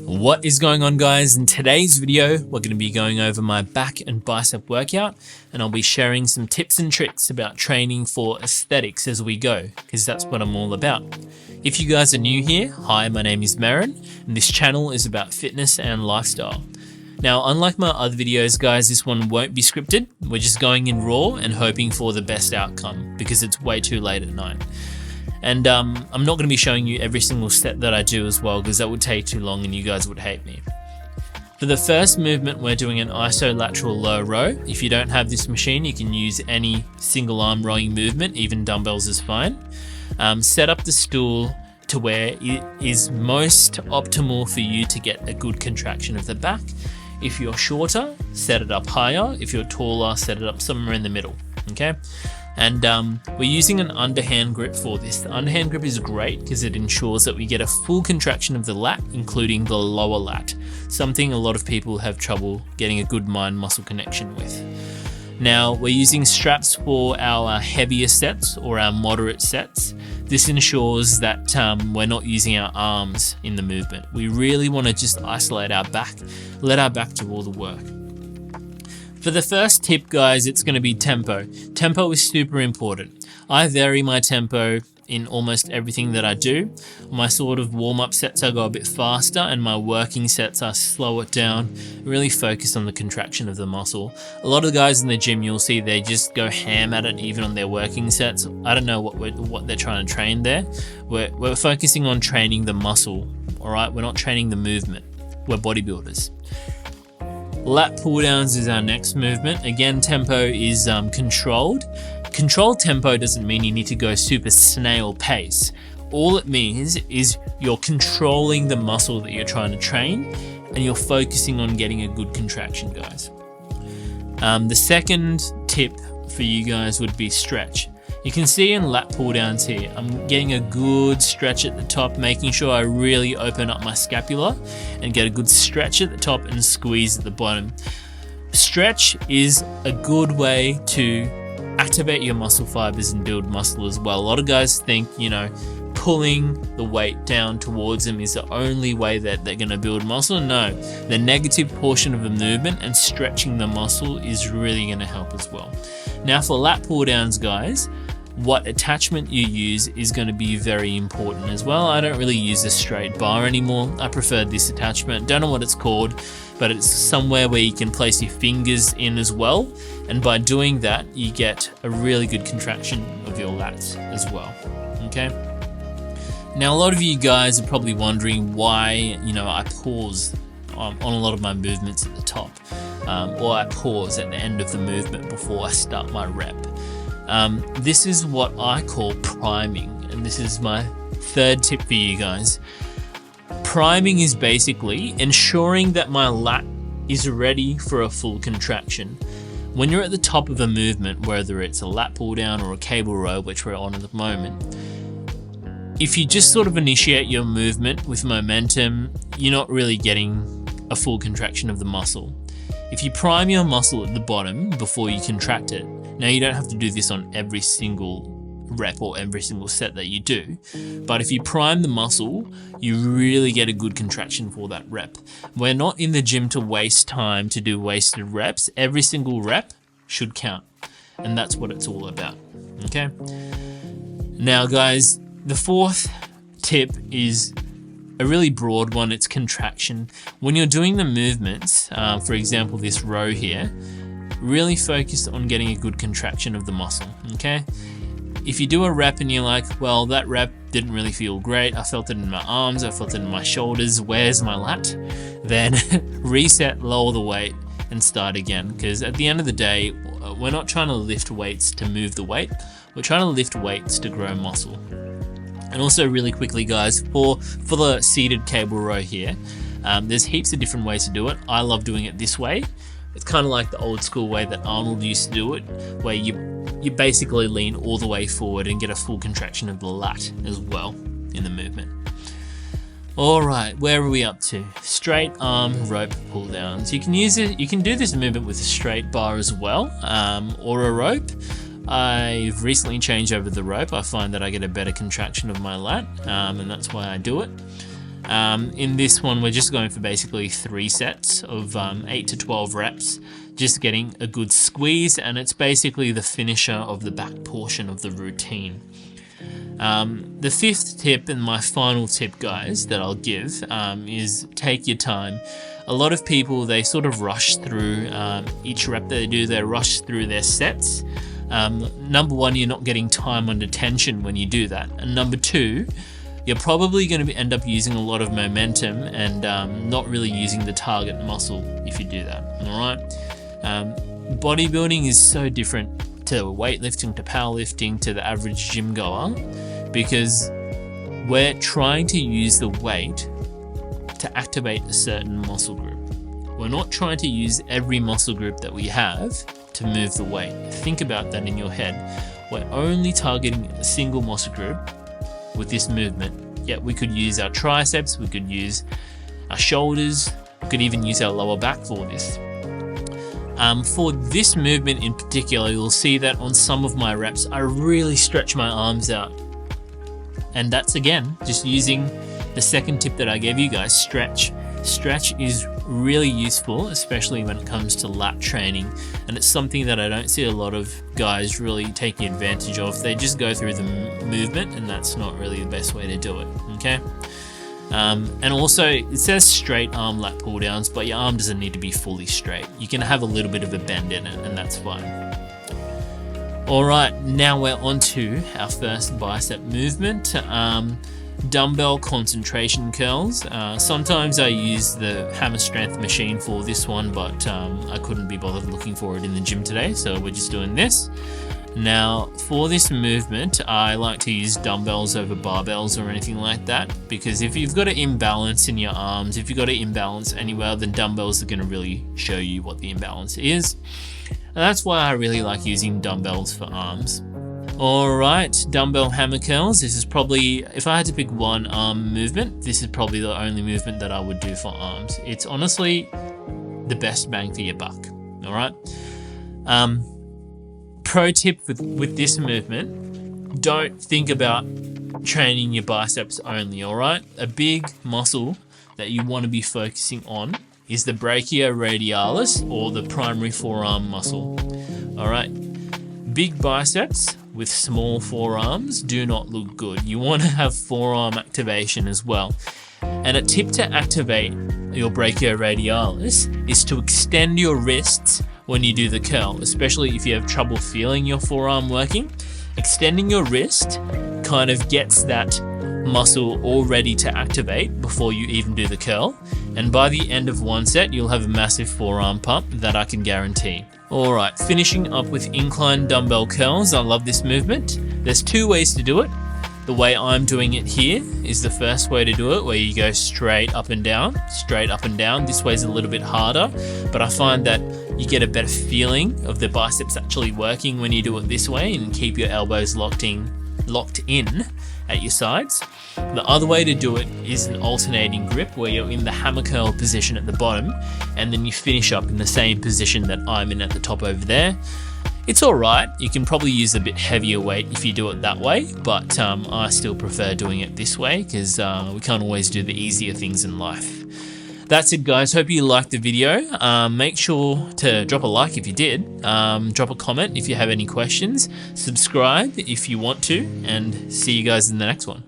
What is going on, guys? In today's video, we're going to be going over my back and bicep workout, and I'll be sharing some tips and tricks about training for aesthetics as we go, because that's what I'm all about. If you guys are new here, hi, my name is Marin, and this channel is about fitness and lifestyle. Now, unlike my other videos, guys, this one won't be scripted. We're just going in raw and hoping for the best outcome, because it's way too late at night. And I'm not going to be showing you every single set that I do as well, because that would take too long and you guys would hate me. For the first movement, we're doing an ISO lateral low row. If you don't have this machine, you can use any single arm rowing movement, even dumbbells is fine. Set up the stool to where it is most optimal for you to get a good contraction of the back. If you're shorter, set it up higher. If you're taller, set it up somewhere in the middle, okay? And we're using an underhand grip for this. The underhand grip is great because it ensures that we get a full contraction of the lat, including the lower lat, something a lot of people have trouble getting a good mind-muscle connection with. Now, we're using straps for our heavier sets or our moderate sets. This ensures that we're not using our arms in the movement. We really want to just isolate our back, let our back do all the work. For the first tip, guys, it's going to be tempo. Tempo is super important. I vary my tempo in almost everything that I do. My sort of warm-up sets I go a bit faster, and my working sets I slow it down, really focus on the contraction of the muscle. A lot of the guys in the gym, you'll see they just go ham at it even on their working sets. I don't know what they're trying to train there. We're focusing on training the muscle, all right? We're not training the movement. We're bodybuilders. Lat Pulldowns is our next movement. Again, tempo is controlled. Controlled tempo doesn't mean you need to go super snail pace. All it means is you're controlling the muscle that you're trying to train, and you're focusing on getting a good contraction, guys. The second tip for you guys would be stretch. You can see in lat pull downs here, I'm getting a good stretch at the top, making sure I really open up my scapula and get a good stretch at the top and squeeze at the bottom. Stretch is a good way to activate your muscle fibers and build muscle as well. A lot of guys think, pulling the weight down towards them is the only way that they're going to build muscle. No, the negative portion of the movement and stretching the muscle is really going to help as well. Now, for lat pull downs, guys, what attachment you use is going to be very important as well. I don't really use a straight bar anymore. I prefer this attachment. Don't know what it's called, but it's somewhere where you can place your fingers in as well. And by doing that, you get a really good contraction of your lats as well, okay? Now, a lot of you guys are probably wondering why, I pause on a lot of my movements at the top, or I pause at the end of the movement before I start my rep. This is what I call priming, and this is my third tip for you guys. Priming is basically ensuring that my lat is ready for a full contraction. When you're at the top of a movement, whether it's a lat pull down or a cable row, which we're on at the moment, if you just sort of initiate your movement with momentum, you're not really getting a full contraction of the muscle. If you prime your muscle at the bottom before you contract it, now you don't have to do this on every single rep or every single set that you do, but if you prime the muscle, you really get a good contraction for that rep. We're not in the gym to waste time to do wasted reps. Every single rep should count, and that's what it's all about, okay? Now, guys, the fourth tip is a really broad one. It's contraction. When you're doing the movements, for example, this row here, really focus on getting a good contraction of the muscle, okay? If you do a rep and you're like, well, that rep didn't really feel great, I felt it in my arms, I felt it in my shoulders, where's my lat? Then reset, lower the weight, and start again. Because at the end of the day, we're not trying to lift weights to move the weight, we're trying to lift weights to grow muscle. And also, really quickly, guys, for the seated cable row here, there's heaps of different ways to do it. I love doing it this way. It's kind of like the old school way that Arnold used to do it, where you basically lean all the way forward and get a full contraction of the lat as well in the movement. All right, where are we up to? Straight arm rope pull downs. You can use it. You can do this movement with a straight bar as well, or a rope. I've recently changed over the rope. I find that I get a better contraction of my lat, and that's why I do it. In this one, we're just going for basically 3 sets of 8 to 12 reps, just getting a good squeeze, and it's basically the finisher of the back portion of the routine. The 5th tip and my final tip, guys, that I'll give is take your time. A lot of people, they sort of rush through each rep that they do, they rush through their sets. Number 1, you're not getting time under tension when you do that. And number 2, you're probably going to end up using a lot of momentum and not really using the target muscle if you do that, alright? Bodybuilding is so different to weightlifting, to powerlifting, to the average gym goer, because we're trying to use the weight to activate a certain muscle group. We're not trying to use every muscle group that we have to move the weight. Think about that in your head. We're only targeting a single muscle group with this movement. Yet we could use our triceps, we could use our shoulders, we could even use our lower back for this. For this movement in particular, you'll see that on some of my reps, I really stretch my arms out. And that's, again, just using the second tip that I gave you guys, stretch. Stretch is really useful, especially when it comes to lat training. And it's something that I don't see a lot of guys really taking advantage of. They just go through the movement, and that's not really the best way to do it, okay? And also, it says straight arm lat pull downs, but your arm doesn't need to be fully straight. You can have a little bit of a bend in it, and that's fine. Alright, now we're on to our first bicep movement. Dumbbell concentration curls. Sometimes I use the hammer strength machine for this one, but I couldn't be bothered looking for it in the gym today, so we're just doing this. Now, for this movement, I like to use dumbbells over barbells or anything like that, because if you've got an imbalance in your arms, if you've got an imbalance anywhere, then dumbbells are going to really show you what the imbalance is. And that's why I really like using dumbbells for arms. Alright, dumbbell hammer curls. This is probably, if I had to pick one arm movement, this is probably the only movement that I would do for arms. It's honestly the best bang for your buck. Alright? Pro tip with this movement, don't think about training your biceps only, alright? A big muscle that you want to be focusing on is the brachioradialis, or the primary forearm muscle. Alright, big biceps with small forearms do not look good. You want to have forearm activation as well. And a tip to activate your brachioradialis is to extend your wrists when you do the curl, especially if you have trouble feeling your forearm working. Extending your wrist kind of gets that muscle all ready to activate before you even do the curl. And by the end of one set, you'll have a massive forearm pump that I can guarantee. Alright, finishing up with incline dumbbell curls. I love this movement. There's 2 ways to do it. The way I'm doing it here is the first way to do it, where you go straight up and down, straight up and down. This way's a little bit harder, but I find that you get a better feeling of the biceps actually working when you do it this way, and keep your elbows locked in at your sides. The other way to do it is an alternating grip, where you're in the hammer curl position at the bottom, and then you finish up in the same position that I'm in at the top over there. It's alright, you can probably use a bit heavier weight if you do it that way, but I still prefer doing it this way, because we can't always do the easier things in life. That's it, guys. Hope you liked the video. Make sure to drop a like if you did, drop a comment if you have any questions, subscribe if you want to, and see you guys in the next one.